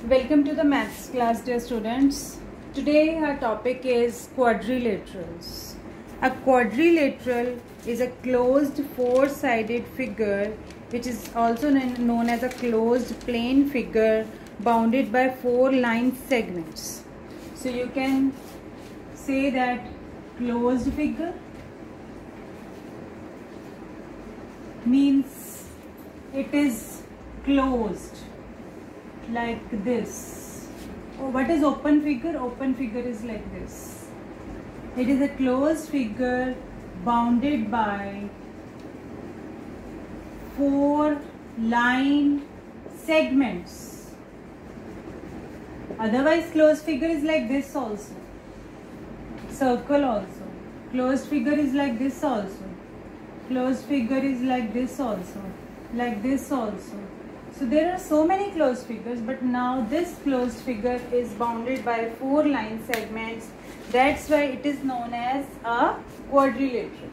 Welcome to the maths class, dear students. Today our topic is quadrilaterals. A quadrilateral is a closed four-sided figure which is also known as a closed plane figure bounded by four line segments. So you can say that closed figure means it is closed like this. Oh, what is open figure? Open figure is like this. It is a closed figure bounded by four line segments. Otherwise closed figure is like this also. Circle also. Closed figure is like this also. Closed figure is like this also. Like this also. So there are so many closed figures, but now this closed figure is bounded by four line segments. That's why it is known as a quadrilateral.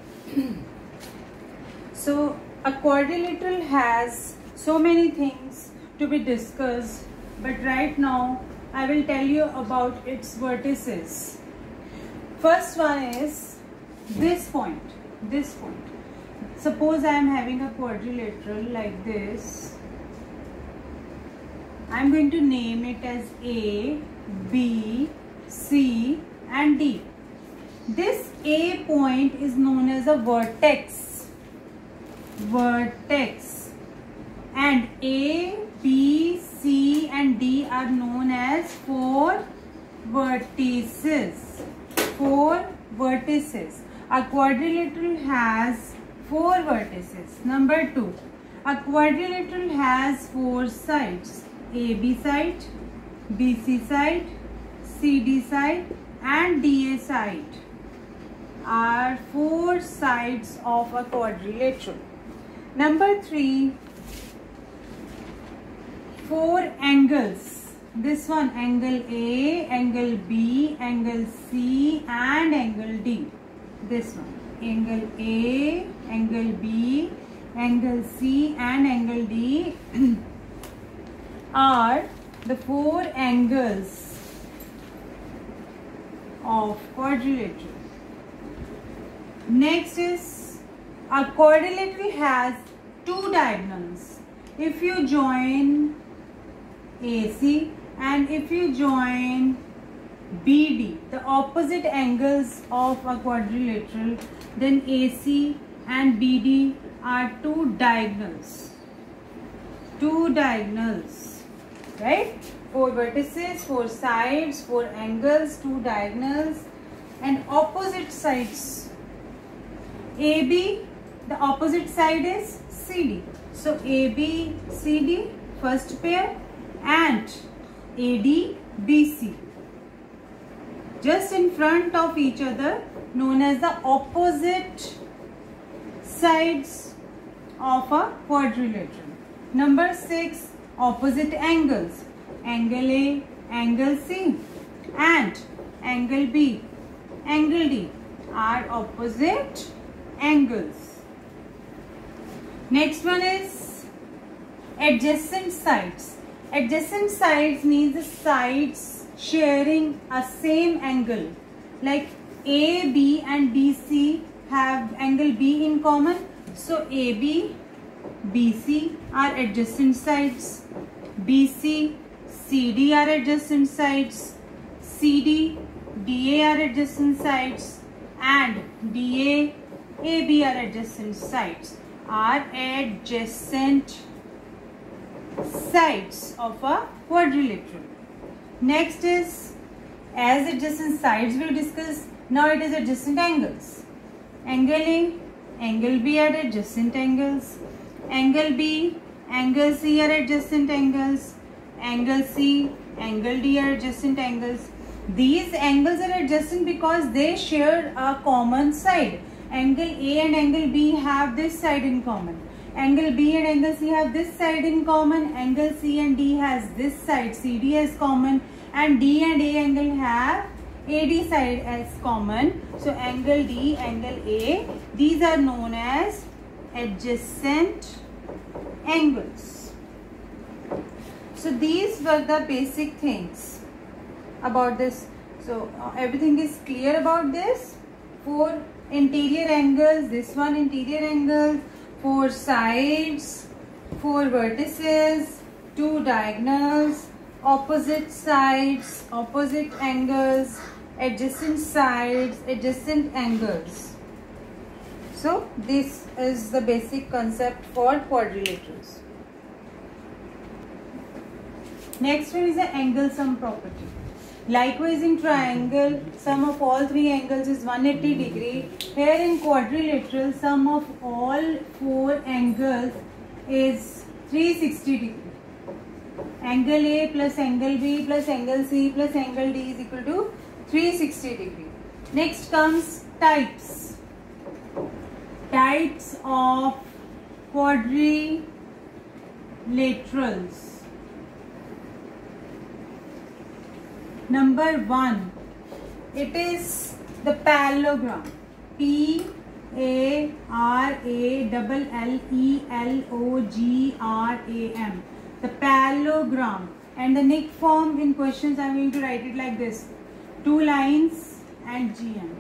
So a quadrilateral has so many things to be discussed, but right now I will tell you about its vertices. First one is this point. This point. Suppose I am having a quadrilateral like this. I am going to name it as A, B, C and D. This A point is known as a vertex. Vertex. And A, B, C and D are known as four vertices. Four vertices. A quadrilateral has four vertices. Number 2. A quadrilateral has four sides. AB side, BC side, CD side and DA side are four sides of a quadrilateral. Number 3, four angles. This one, angle A, angle B, angle C and angle D. This one, angle A, angle B, angle C and angle D are the four angles of quadrilateral. Next is a quadrilateral has two diagonals. If you join AC and if you join BD, the opposite angles of a quadrilateral, then AC and BD are two diagonals. Two diagonals. Right? Four vertices, four sides, four angles, two diagonals and opposite sides. AB, the opposite side is CD. So AB, CD, first pair and AD, BC. Just in front of each other, known as the opposite sides of a quadrilateral. Number 6. Opposite angles. Angle A, angle C and angle B, angle D are opposite angles. Next one is adjacent sides. Adjacent sides means the sides sharing a same angle. Like A, B and BC have angle B in common. So AB, BC are adjacent sides. BC, CD are adjacent sides. CD, DA are adjacent sides. And DA, AB are adjacent sides. Are adjacent sides of a quadrilateral. Next is, as adjacent sides we discussed, now it is adjacent angles. Angle A, angle B are adjacent angles. Angle B, angle C are adjacent angles. Angle C, angle D are adjacent angles. These angles are adjacent because they share a common side. Angle A and angle B have this side in common. Angle B and angle C have this side in common. Angle C and D has this side, CD as common. And D and A angle have AD side as common. So angle D, angle A, these are known as adjacent angles. So these were the basic things about this. So everything is clear about this. 4 interior angles, this one interior angle, 4 sides, 4 vertices, 2 diagonals, opposite sides, opposite angles, adjacent sides, adjacent angles. So this is the basic concept for quadrilaterals. Next one is the angle sum property. Likewise in triangle, sum of all 3 angles is 180 degree. Here in quadrilateral, sum of all 4 angles is 360 degree. Angle A plus angle B plus angle C plus angle D is equal to 360 degree. Next comes types. Types of quadrilaterals. Number 1, it is the parallelogram. P-A-R-A-L-L-E-L-O-G-R-A-M. The parallelogram. And the nick form in questions I am going to write it like this. 2 lines and GM.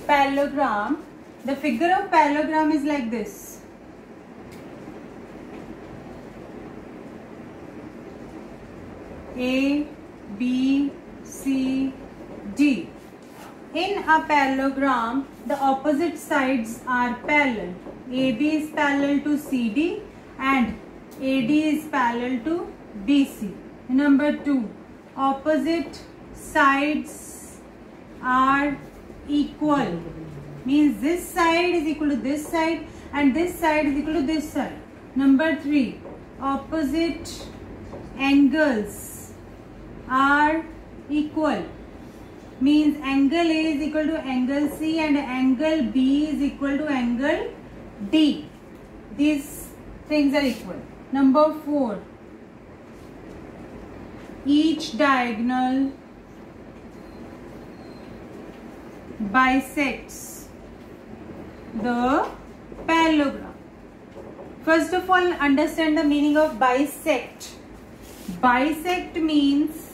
Parallelogram. The figure of parallelogram is like this. A, B, C, D. In a parallelogram, the opposite sides are parallel. AB is parallel to CD and AD is parallel to BC. Number 2, opposite sides are equal. Means this side is equal to this side and this side is equal to this side. Number 3, opposite angles are equal. Means angle A is equal to angle C and angle B is equal to angle D. These things are equal. Number 4, each diagonal bisects the parallelogram. First of all, understand the meaning of bisect. Bisect means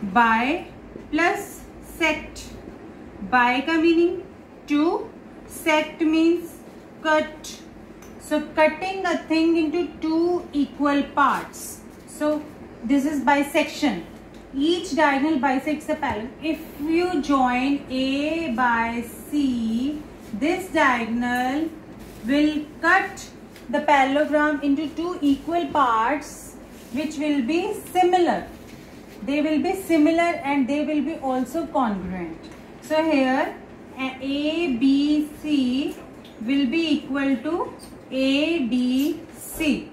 bi plus sect. Bi ka meaning 2, sect means cut. So cutting a thing into 2 equal parts. So this is bisection. Each diagonal bisects the parallel. If you join A by C, this diagonal will cut the parallelogram into 2 equal parts which will be similar. They will be similar and they will be also congruent. So here ABC will be equal to ADC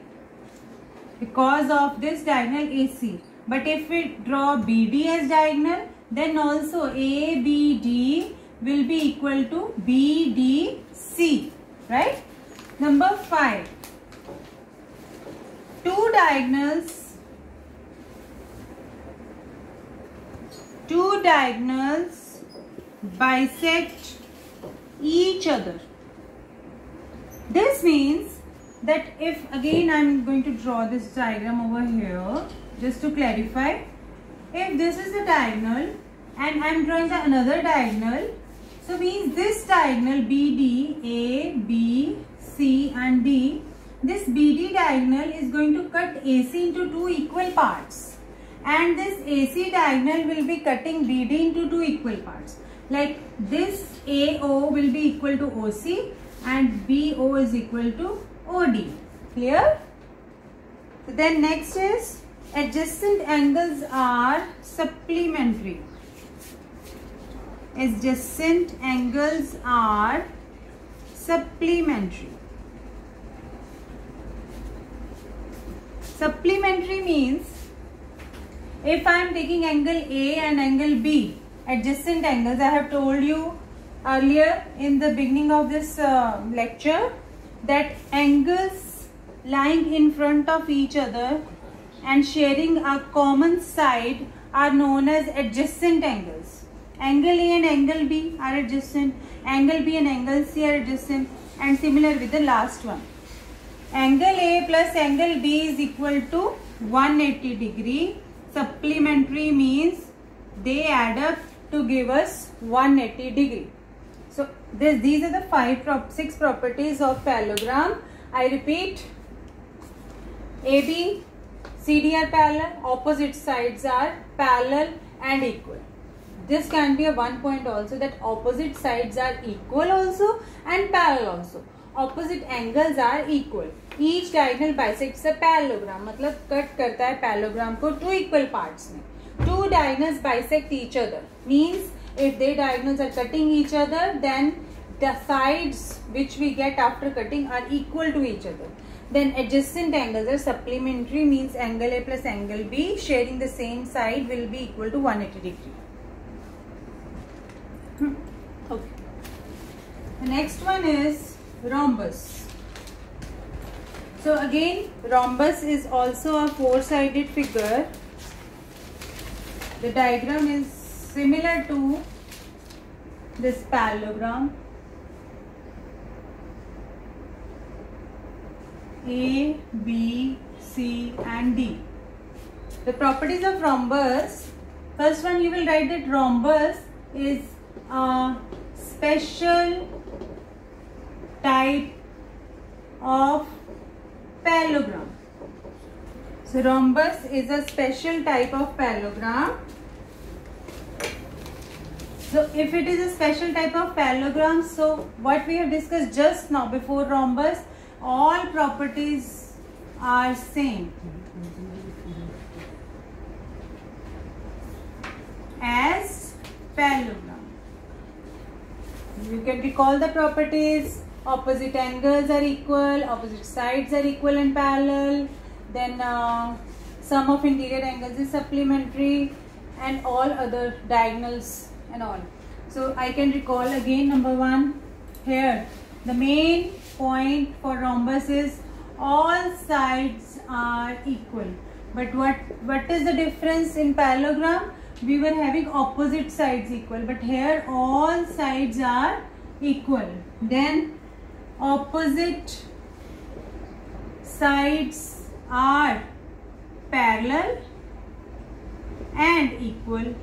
because of this diagonal AC. But if we draw BD as diagonal, then also ABD will be equal to BDC, right? Number 5, 2 diagonals bisect each other. This means that if again I am going to draw this diagram over here just to clarify, if this is the diagonal and I am drawing another diagonal, so means this diagonal BD, A, B, C and D, this BD diagonal is going to cut AC into 2 equal parts and this AC diagonal will be cutting BD into 2 equal parts. Like this AO will be equal to OC and BO is equal to OD. Clear? So then next is adjacent angles are supplementary. Adjacent angles are supplementary. Supplementary means if I am taking angle A and angle B, adjacent angles, I have told you earlier in the beginning of this lecture that angles lying in front of each other and sharing a common side are known as adjacent angles. Angle A and angle B are adjacent, angle B and angle C are adjacent, and similar with the last one. Angle A plus angle B is equal to 180 degree. Supplementary means they add up to give us 180 degree. So these are the six properties of parallelogram. I repeat, AB, CD are parallel, opposite sides are parallel and equal. This can be a 1 point also, that opposite sides are equal also and parallel also. Opposite angles are equal. Each diagonal bisects a parallelogram. मतलब cut करता है parallelogram को two equal parts में. Two diagonals bisect each other. Means if they diagonals are cutting each other, then the sides which we get after cutting are equal to each other. Then adjacent angles are supplementary, means angle A plus angle B sharing the same side will be equal to 180 degree. Okay. The next one is rhombus. So again, rhombus is also a four-sided figure. The diagram is similar to this parallelogram. A, B, C and D. The properties of rhombus. First one, you will write that rhombus is a special type of parallelogram. So rhombus is a special type of parallelogram. So if it is a special type of parallelogram, so what we have discussed just now before rhombus, all properties are same as parallelogram. You can recall the properties. Opposite angles are equal, opposite sides are equal and parallel, then sum of interior angles is supplementary, and all other diagonals and all. So I can recall again. Number one, here the main point for rhombus is all sides are equal. But what is the difference in parallelogram? We were having opposite sides equal, but here all sides are equal. Then opposite sides are parallel and equal,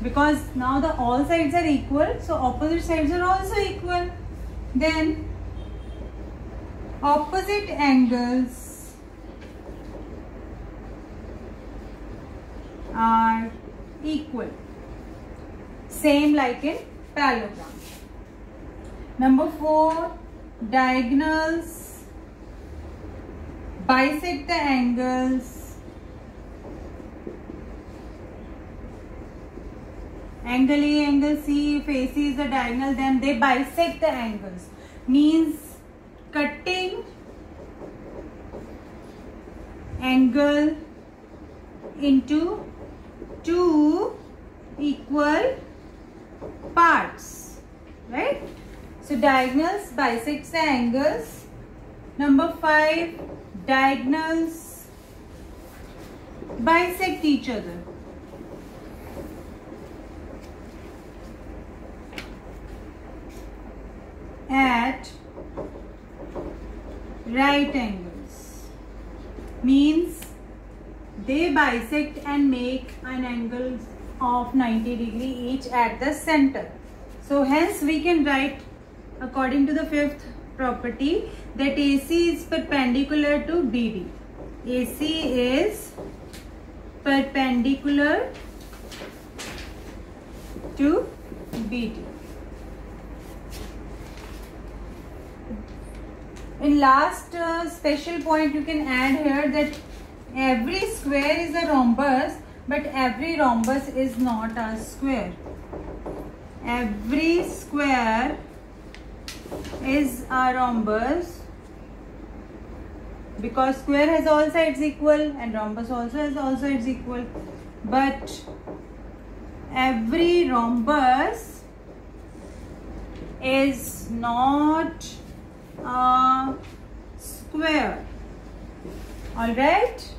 because now the all sides are equal, so opposite sides are also equal. Then opposite angles are equal, same like in parallelogram. Number 4, diagonals bisect the angles. Angle A, angle C, if AC is the diagonal, then they bisect the angles. Means cutting angle into two equal parts, right? So diagonals bisects the angles. Number 5, diagonals bisect each other. At right angles. Means they bisect and make an angle of 90 degree each at the center. So hence we can write according to the 5th property that AC is perpendicular to BD. AC is perpendicular to BD. In last special point you can add here that every square is a rhombus, but every rhombus is not a square. Every square is a rhombus because square has all sides equal and rhombus also has all sides equal, but every rhombus is not a square. All right.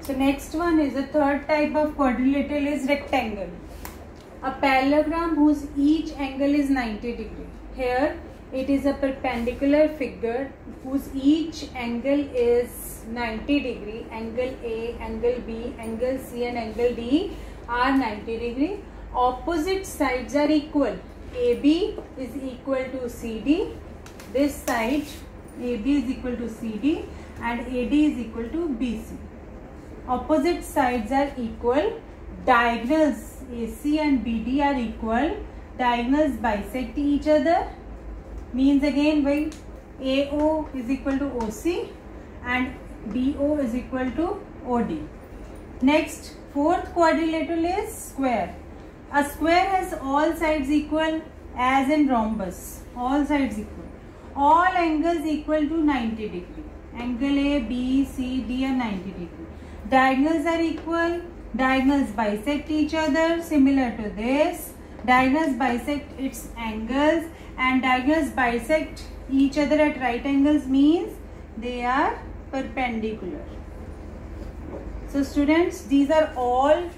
So next one is the third type of quadrilateral is rectangle. A parallelogram whose each angle is 90 degree. Here it is a perpendicular figure whose each angle is 90 degree. Angle A, angle B, angle C and angle D are 90 degree. Opposite sides are equal. AB is equal to CD. This side AB is equal to CD and AD is equal to BC. Opposite sides are equal. Diagonals AC and BD are equal. Diagonals bisect each other. Means again by AO is equal to OC and BO is equal to OD. Next, fourth quadrilateral is square. A square has all sides equal as in rhombus. All sides equal. All angles equal to 90 degree. Angle A, B, C, D are 90 degree. Diagonals are equal. Diagonals bisect each other similar to this. Diagonals bisect its angles and diagonals bisect each other at right angles means they are perpendicular. So students, these are all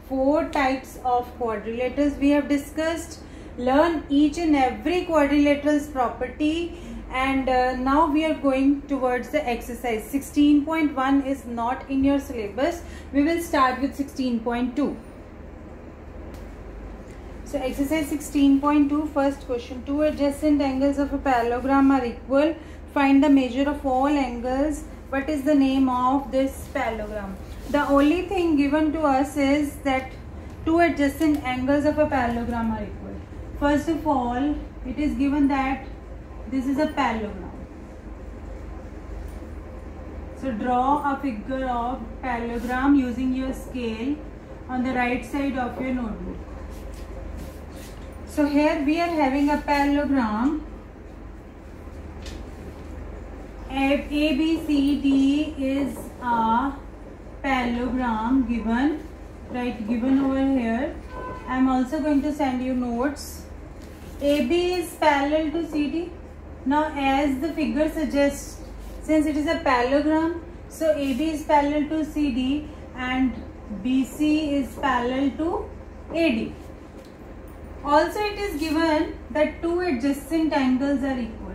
4 types of quadrilaterals we have discussed. Learn each and every quadrilateral's property, and now we are going towards the exercise. 16.1 is not in your syllabus. We will start with 16.2. So exercise 16.2, first question. 2 adjacent angles of a parallelogram are equal. Find the measure of all angles. What is the name of this parallelogram? The only thing given to us is that 2 adjacent angles of a parallelogram are equal. First of all, it is given that this is a parallelogram. So draw a figure of parallelogram using your scale on the right side of your notebook. So here we are having a parallelogram. ABCD is a parallelogram given, right, given over here. I am also going to send you notes. AB is parallel to CD. Now as the figure suggests, since it is a parallelogram, so AB is parallel to CD and BC is parallel to AD. Also it is given that 2 adjacent angles are equal.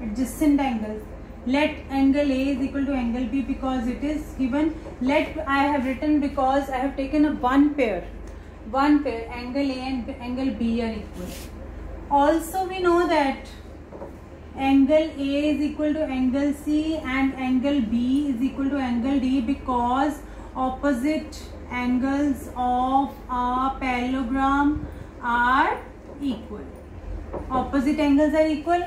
Adjacent angles. Let angle A is equal to angle B because it is given. Let I have written because I have taken a one pair. Angle A and angle B are equal. Also we know that angle A is equal to angle C and angle B is equal to angle D because opposite angles of a parallelogram are equal. Opposite angles are equal.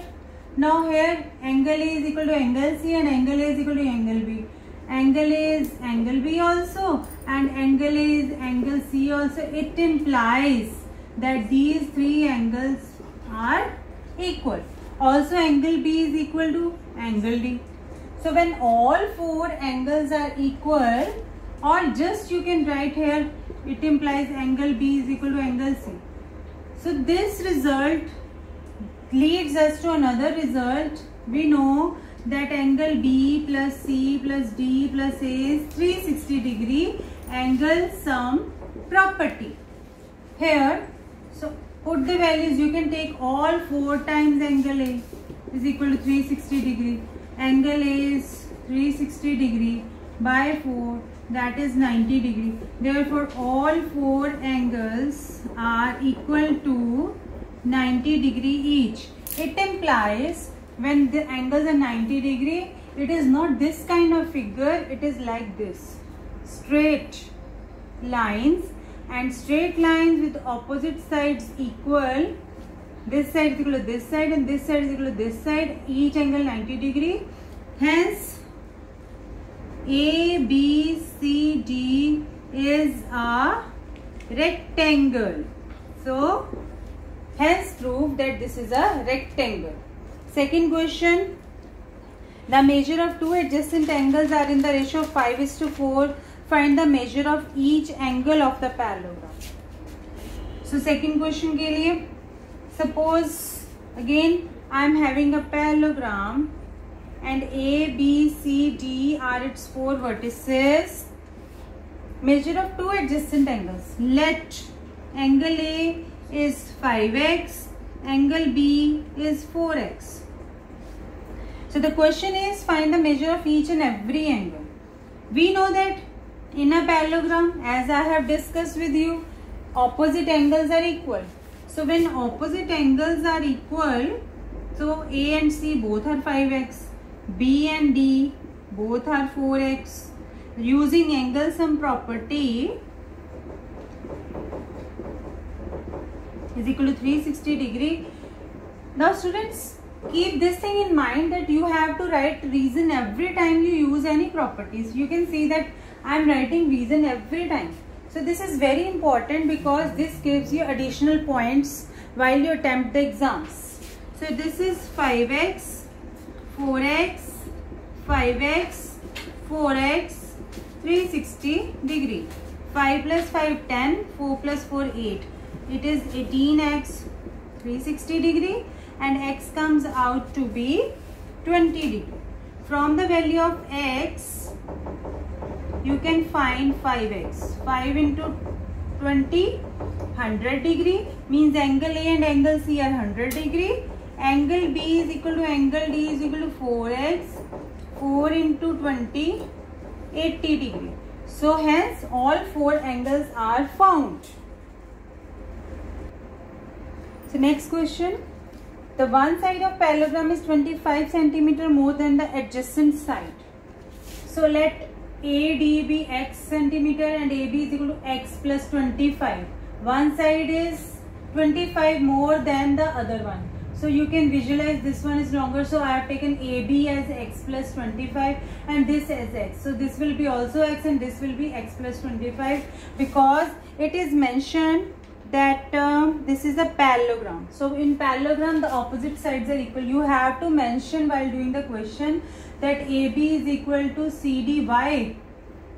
Now here angle A is equal to angle C and angle A is equal to angle B. Angle A is angle B also and angle A is angle C also. It implies that these 3 angles are equal. Also angle B is equal to angle D. So when all 4 angles are equal, or just you can write here, it implies angle B is equal to angle C. So this result leads us to another result. We know that angle B plus C plus D plus A is 360 degree angle sum property. Here, so put the values. You can take all 4 times angle A is equal to 360 degree. Angle A is 360 degree by 4, that is 90 degree. Therefore, all 4 angles are equal to 90 degree each. It implies when the angles are 90 degree, it is not this kind of figure, it is like this. Straight lines, and straight lines with opposite sides equal. This side is equal to this side and this side is equal to this side. Each angle 90 degree. Hence, A, B, C, D is a rectangle. So, hence prove that this is a rectangle. Second question. The measure of 2 adjacent angles are in the ratio of 5:4. Find the measure of each angle of the parallelogram. So, second question के लिए, suppose again I am having a parallelogram and A, B, C, D are its 4 vertices. Measure of 2 adjacent angles. Let angle A is 5x, angle B is 4x. So the question is, find the measure of each and every angle. We know that in a parallelogram, as I have discussed with you, opposite angles are equal. So when opposite angles are equal, so A and C both are 5x, B and D both are 4x. Using angle sum property is equal to 360 degree. Now students, keep this thing in mind that you have to write reason every time you use any properties. You can see that I am writing reason every time. So this is very important because this gives you additional points while you attempt the exams. So this is 5x, 4x, 5x, 4x, 360 degree. 5 plus 5, 10, 4 plus 4, 8. It is 18x, 360 degree, and x comes out to be 20 degree. From the value of x, you can find 5x. 5 into 20, 100 degree, means angle A and angle C are 100 degree. Angle B is equal to angle D is equal to 4x. 4 into 20, 80 degree. So hence all four angles are found. So next question. The one side of parallelogram is 25 centimeter more than the adjacent side. So let AD be x centimeter and AB is equal to x plus 25. One side is 25 more than the other one. So you can visualize this one is longer. So I have taken AB as x plus 25 and this as x. So this will be also x and this will be x plus 25 because it is mentioned that this is a parallelogram. So in parallelogram the opposite sides are equal. You have to mention while doing the question that AB is equal to CD. Why?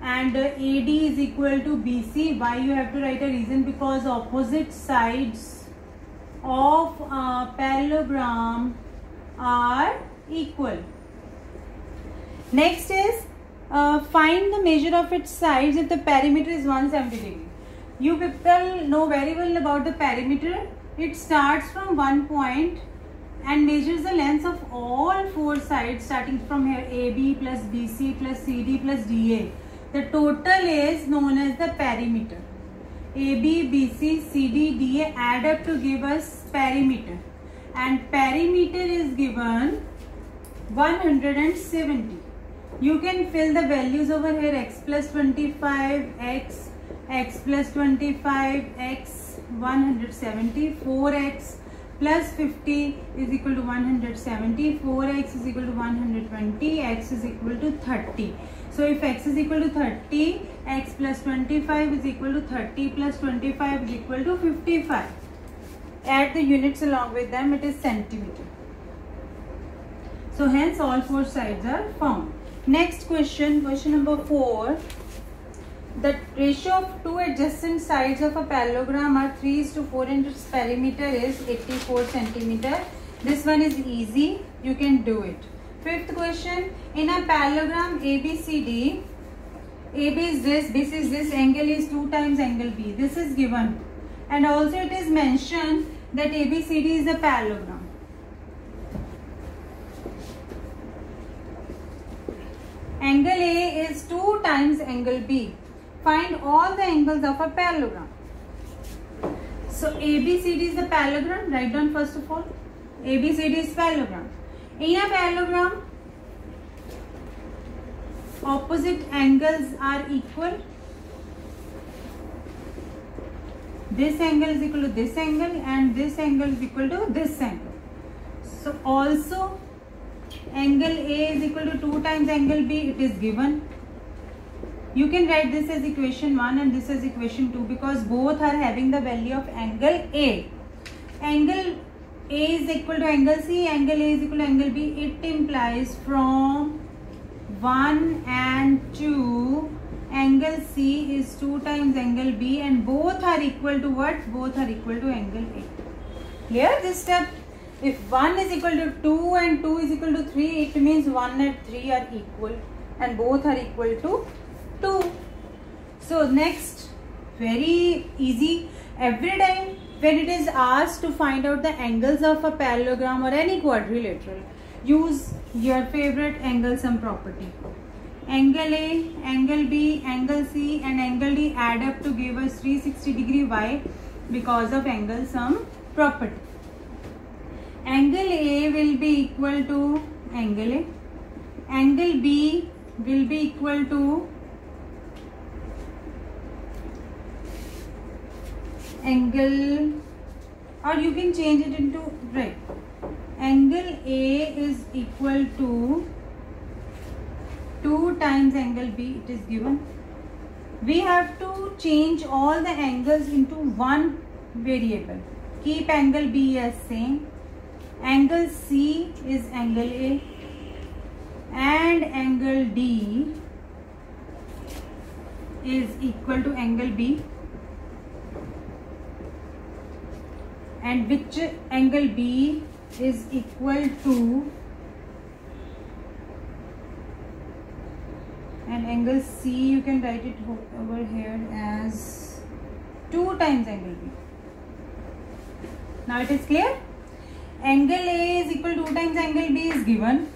And AD is equal to BC. Why you have to write a reason? Because opposite sides of a parallelogram are equal. Next is find the measure of its sides if the perimeter is 170 degree. You people know very well about the perimeter. It starts from one point and measures the length of all four sides starting from here AB plus BC plus CD plus DA. The total is known as the perimeter. AB, BC, CD, DA add up to give us perimeter. And perimeter is given 170. You can fill the values over here x plus 25, x plus 25, x 170, 4x plus 50 is equal to 170, 4x is equal to 120, x is equal to 30. So if x is equal to 30, x plus 25 is equal to 30 plus 25 is equal to 55. Add the units along with them, it is centimeter. So hence all four sides are found. Next question, question number 4. The ratio of two adjacent sides of a parallelogram are 3:4 and its perimeter is 84 centimeter. This one is easy, you can do it. Fifth question, in a parallelogram ABCD, AB is this, this is this, angle is 2 times angle B. This is given. And also it is mentioned that ABCD is a parallelogram. Angle A is 2 times angle B. Find all the angles of a parallelogram. So ABCD is the parallelogram. Write down first of all. ABCD is parallelogram. In a parallelogram, opposite angles are equal. This angle is equal to this angle and this angle is equal to this angle. So also angle A is equal to 2 times angle B. It is given. You can write this as equation 1 and this as equation 2 because both are having the value of angle A. Angle A is equal to angle C, angle A is equal to angle B. It implies from 1 and 2, angle C is 2 times angle B and both are equal to what? Both are equal to angle A. Clear this step? If 1 is equal to 2 and 2 is equal to 3, it means 1 and 3 are equal and both are equal to 2. So next, very easy. Every time when it is asked to find out the angles of a parallelogram or any quadrilateral, use your favorite angle sum property. Angle A, angle B, angle C and angle D add up to give us 360 degree. Why? Because of angle sum property. Angle A will be equal to angle A. Angle B will be equal to angle, or you can change it into, right, angle A is equal to 2 times angle B, it is given. We have to change all the angles into one variable. Keep angle B as same. Angle C is angle A and angle D is equal to angle B. And which angle B is equal to, and angle C you can write it over here as 2 times angle B. Now it is clear. Angle A is equal to 2 times angle B is given.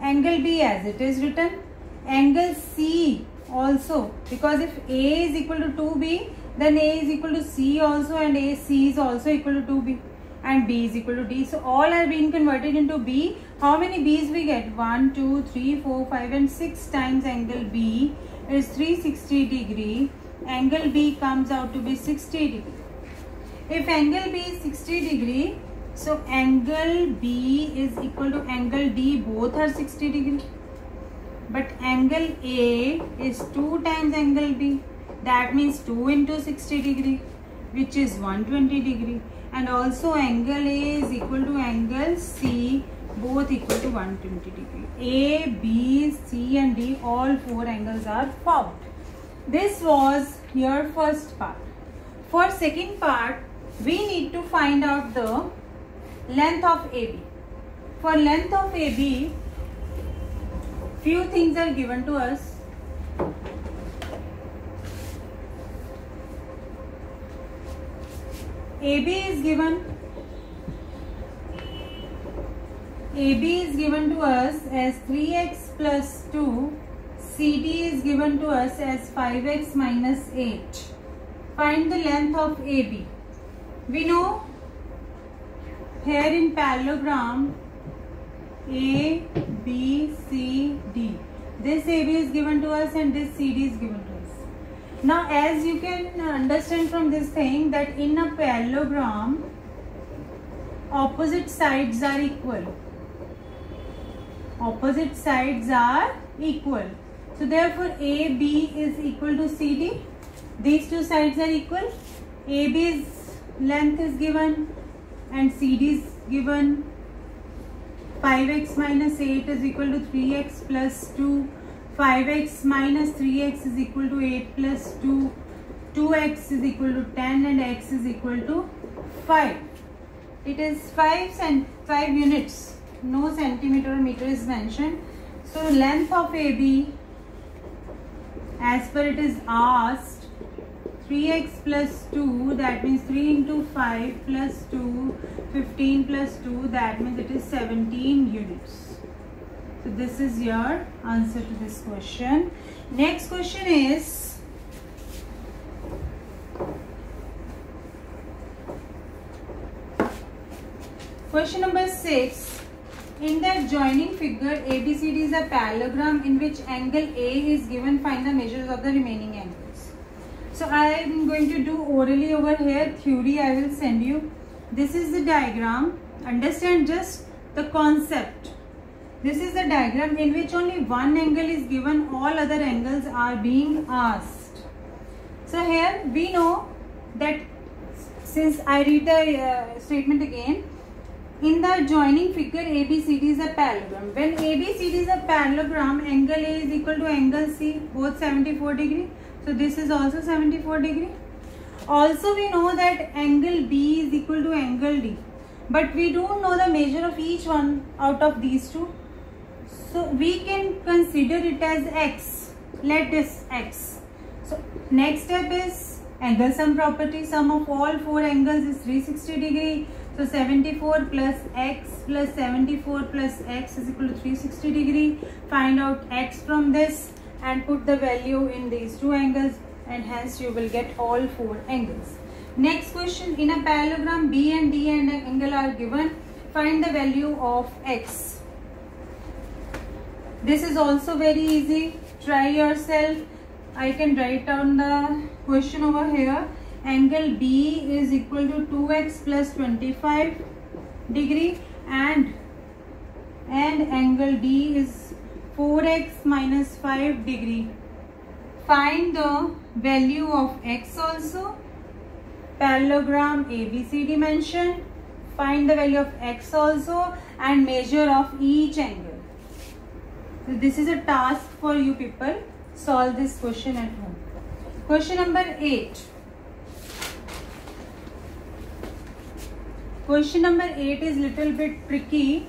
Angle B as it is written. Angle C also, because if A is equal to 2B, then A is equal to C also, and C is also equal to 2B, and B is equal to D. So all are being converted into B. How many B's we get? 1, 2, 3, 4, 5 and 6 times angle B is 360 degree. Angle B comes out to be 60 degree. If angle B is 60 degree, so angle B is equal to angle D, both are 60 degree. But angle A is 2 times angle B. That means 2 into 60 degree, which is 120 degree. And also angle A is equal to angle C, both equal to 120 degree. A, B, C and D, all 4 angles are found. This was your first part. For second part, we need to find out the length of AB. For length of AB, few things are given to us. AB is given to us as 3x plus 2. CD is given to us as 5x minus 8. Find the length of AB. We know here in parallelogram A, B, C, D. This AB is given to us and this CD is given to us. Now as you can understand from this thing that in a parallelogram, opposite sides are equal. Opposite sides are equal. So therefore AB is equal to CD. These two sides are equal. AB's length is given and CD is given. 5x minus 8 is equal to 3x plus 2. 5x minus 3x is equal to 8 plus 2. 2x is equal to 10 and x is equal to 5. It is 5 units. No centimeter or meter is mentioned. So length of AB, as per it is asked, 3x plus 2, that means 3 into 5 plus 2, 15 plus 2, that means it is 17 units. So this is your answer to this question. Next question is, question number 6. In the adjoining figure, ABCD is a parallelogram in which angle A is given. Find the measures of the remaining angles. So I am going to do orally over here. Theory I will send you. This is the diagram. Understand just the concept. This is the diagram in which only one angle is given. All other angles are being asked. So here we know that, since I read the statement again, in the adjoining figure ABCD is a parallelogram. When ABCD is a parallelogram, angle A is equal to angle C, both 74 degree. So this is also 74 degree. Also we know that angle B is equal to angle D. But we don't know the measure of each one out of these two. So we can consider it as X. Let this X. So next step is Angle sum property, sum of all four angles is 360 degree. So 74 plus x plus 74 plus x is equal to 360 degree. Find out x from this and put the value in these two angles, and hence you will get all four angles. Next question, in a parallelogram B and D and an angle are given. Find the value of x. This is also very easy. Try yourself. I can write down the question over here. Angle B is equal to 2x plus 25 degree and angle D is 4x minus 5 degree. Find the value of x also. Parallelogram ABCD mentioned. Find the value of x also and measure of each angle. So this is a task for you people. Solve this question at home. Question number 8. Question number 8 is little bit tricky.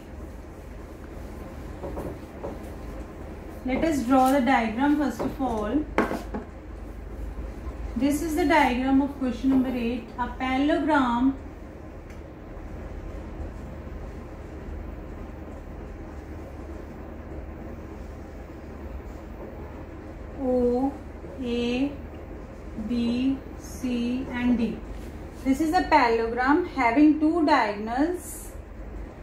Let us draw the diagram first of all. This is the diagram of question number 8. A parallelogram O, A, B, C and D. This is a parallelogram having two diagonals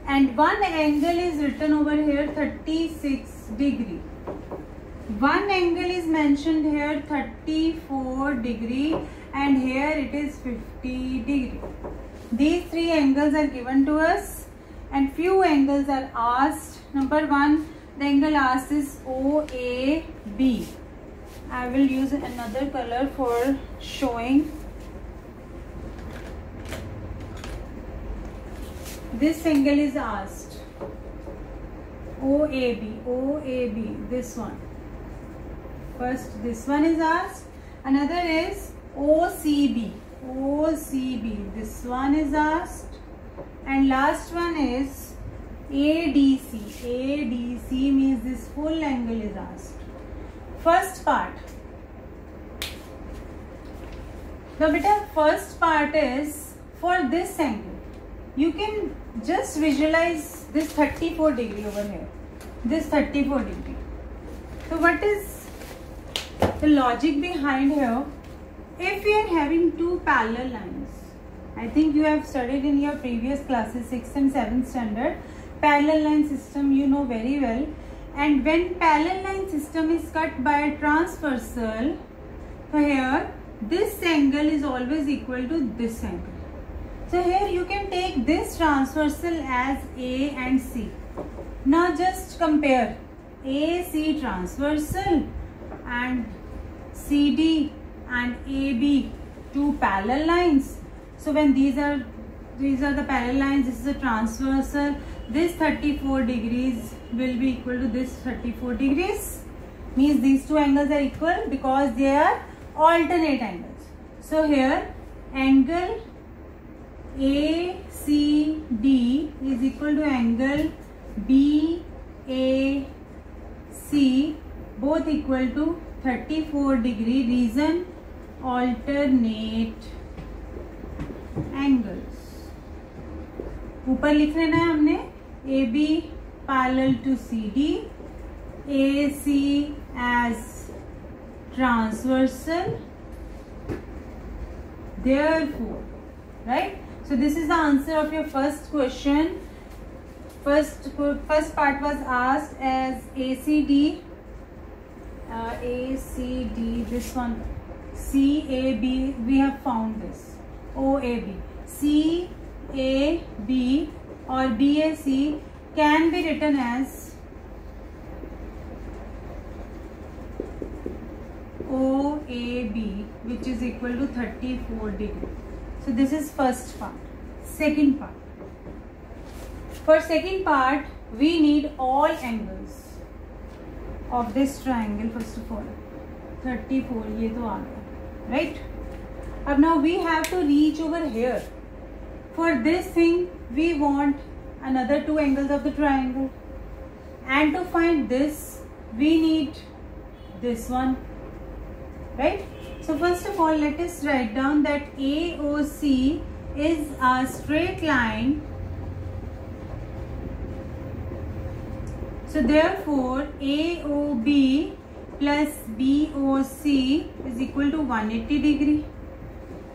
and one angle is written over here 36 degree. One angle is mentioned here 34 degree and here it is 50 degree. These three angles are given to us and few angles are asked. Number 1, the angle asked is OAB. I will use another color for showing. This angle is asked. OAB, this one. First, this one is asked. Another is OCB. This one is asked. And last one is ADC. ADC means this full angle is asked. First part. Now, beta, first part is for this angle. You can just visualize this 34 degree over here. This 34 degree. So, what is the logic behind here? If you are having two parallel lines, I think you have studied in your previous classes 6th and 7th standard, parallel line system you know very well. And when parallel line system is cut by a transversal, so here this angle is always equal to this angle. So here you can take this transversal as A and C. Now just compare AC transversal and CD and AB, two parallel lines. So when these are the parallel lines, this is a transversal, this 34 degrees will be equal to this 34 degrees. Means these two angles are equal because they are alternate angles. So here angle ACD is equal to angle BAC, both equal to 34 degree. Reason, alternate angles. ऊपर लिख लेना है हमने AB parallel to CD, AC as transversal. Therefore, right? So this is the answer of your first question. First part was asked as ACD, this one, CAB, we have found this, OAB, CAB or BAC can be written as OAB, which is equal to 34 degree. So this is first part. Second part. For second part, we need all angles of this triangle first of all. 34, ये तो आ गया, right? Now we have to reach over here. For this thing, we want another two angles of the triangle. And to find this, we need this one. right? So first of all, let us write down that AOC is a straight line. So therefore AOB plus BOC is equal to 180 degree.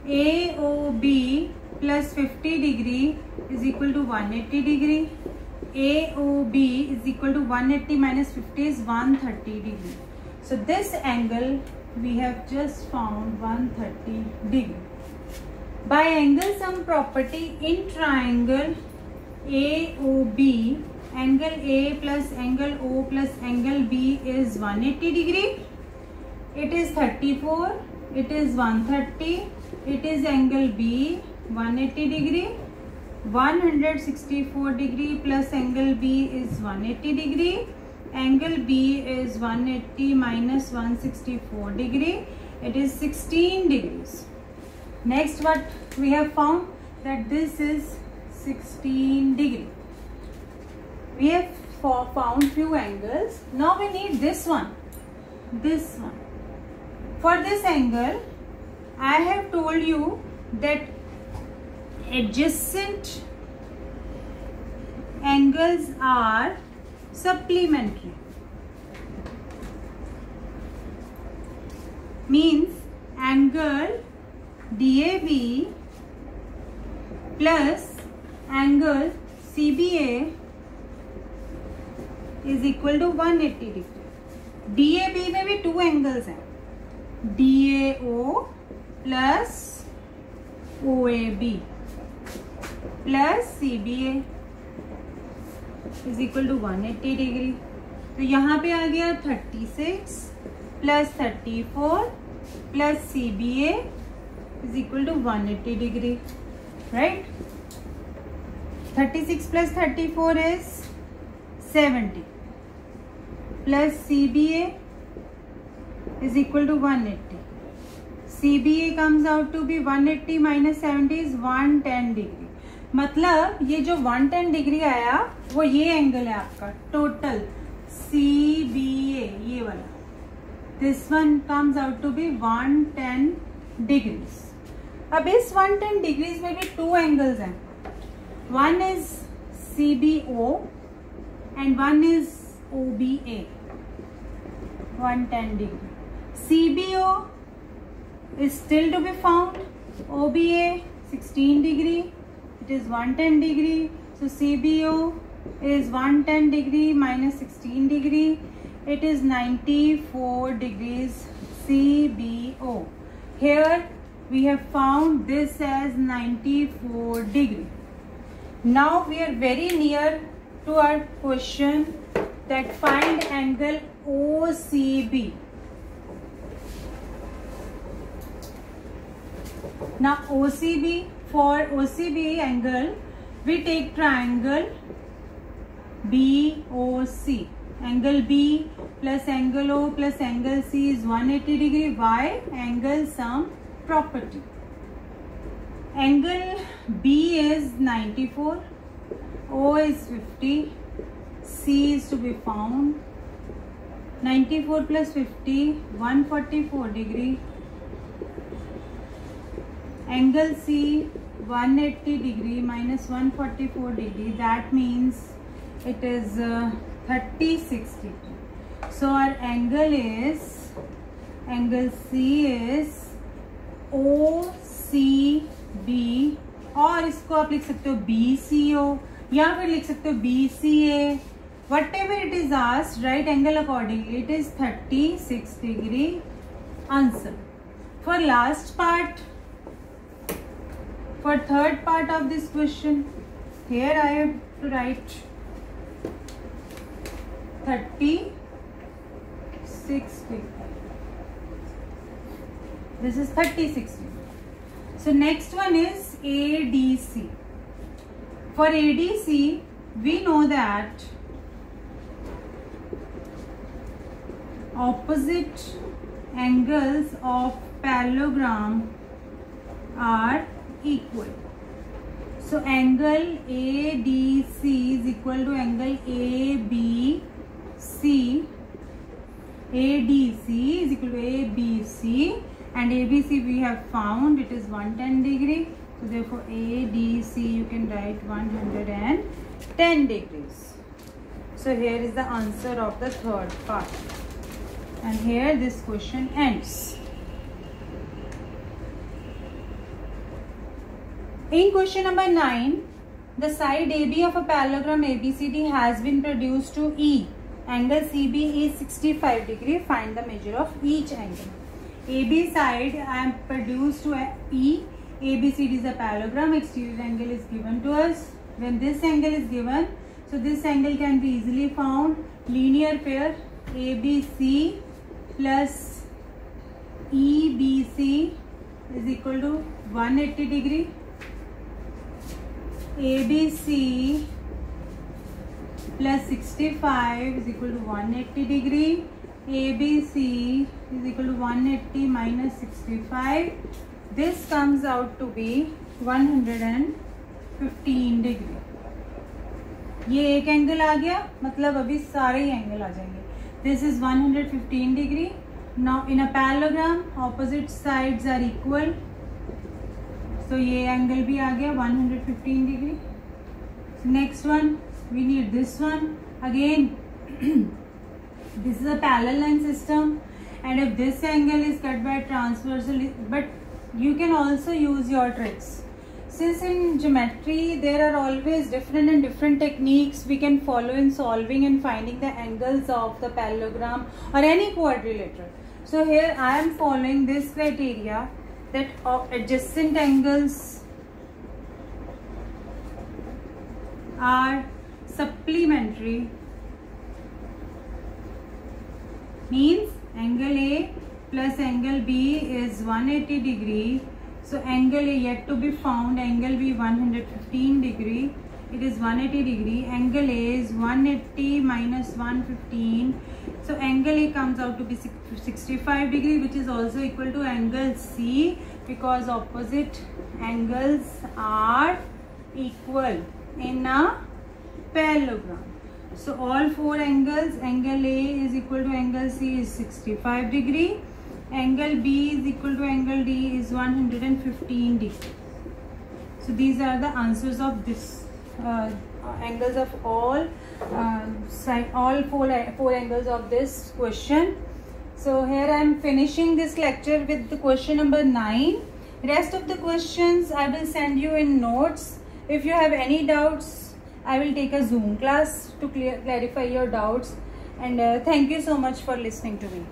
AOB plus 50 degree is equal to 180 degree. AOB is equal to 180 minus 50 is 130 degree. So this angle we have just found 130 degree. By angle sum property in triangle AOB, angle A plus angle O plus angle B is 180 degree. It is 34. It is 130. It is angle B 180 degree. 164 degree plus angle B is 180 degree. Angle B is 180 minus 164 degree. It is 16 degrees. Next, what we have found that this is 16 degree. We have found few angles. Now we need this one. This one. For this angle, I have told you that adjacent angles are supplementary. Means angle DAB plus angle CBA is equal to 180 degree. DAB में भी two angles हैं. DAO plus OAB plus CBA is equal to 180 degree. तो यहाँ पे आ गया 36 plus 34 plus CBA is equal to 180 degree, right? 36 plus 34 is 70 plus CBA is equal to 180. CBA comes out to be 180 minus 70 is 110 degree. मतलब ये जो 110 degree आया वो ये एंगल है आपका टोटल CBA, ये वाला. This one comes out to be 110 degrees. अब इस 110 डिग्रीज में भी टू एंगल्स हैं. One is CBO and one is OBA. 110 degree. CBO is still to be found. OBA 16 degree. It is 110 degree. So CBO is 110 degree minus 16 degree. It is 94 degrees CBO. Here we have found this as 94 degree. Now we are very near to our question that find angle OCB. Now OCB, for OCB angle we take triangle BOC. Angle B plus angle O plus angle C is 180 degree. Why? Angle sum property. Angle B is 94, O is 50, C is to be found. 94 plus 50, 144 degree. Angle C 180 degree minus 144 degree, that means it is 36 degree. So our angle C is OCB, और इसको आप लिख सकते हो BCO या फिर लिख सकते हो BCA. Whatever it is asked, write angle accordingly. It is 36 degree answer. For last part, for third part of this question, here I have to write 36 degree. This is 36 degree. So next one is ADC. For ADC, we know that opposite angles of parallelogram are equal. So angle ADC is equal to angle ABC ADC is equal to ABC, and ABC we have found it is 110 degree. So therefore ADC you can write 110 degrees. So here is the answer of the third part, and here this question ends. In question number 9, the side AB of a parallelogram ABCD has been produced to E. Angle CB is 65 degree. Find the measure of each angle. AB side I am produced to E. ABCD is a parallelogram. Exterior angle is given to us. When this angle is given, so this angle can be easily found. Linear pair ABC plus EBC is equal to 180 degree. ABC plus 65 is equal to 180 degree. ABC is equal to 180 minus 65. This comes out to be 115 degree. ये एक angle आ गया, मतलब अभी सारे ही angle आ जाएंगे. This is 115 degree. Now in a parallelogram, opposite sides are equal. So ये angle भी आ गया 115 degree. So next one, we need this one. Again, this is a parallel line system, and if this angle is cut by transversal, but you can also use your tricks. Since in geometry there are always different techniques we can follow in solving and finding the angles of the parallelogram or any quadrilateral. So here I am following this criteria, that adjacent angles are supplementary, means angle A plus angle B is 180 degree. So angle A yet to be found, angle B 115 degree, it is 180 degree. Angle A is 180 minus 115. So angle A comes out to be 65 degree, which is also equal to angle C, because opposite angles are equal in a parallelogram. So all four angles, angle A is equal to angle C is 65 degree. Angle B is equal to angle D is 115 degree. So these are the answers of this angles of all four angles of this question. So here I am finishing this lecture with the question number 9. Rest of the questions I will send you in notes. If you have any doubts, I will take a Zoom class to clarify your doubts. And thank you so much for listening to me.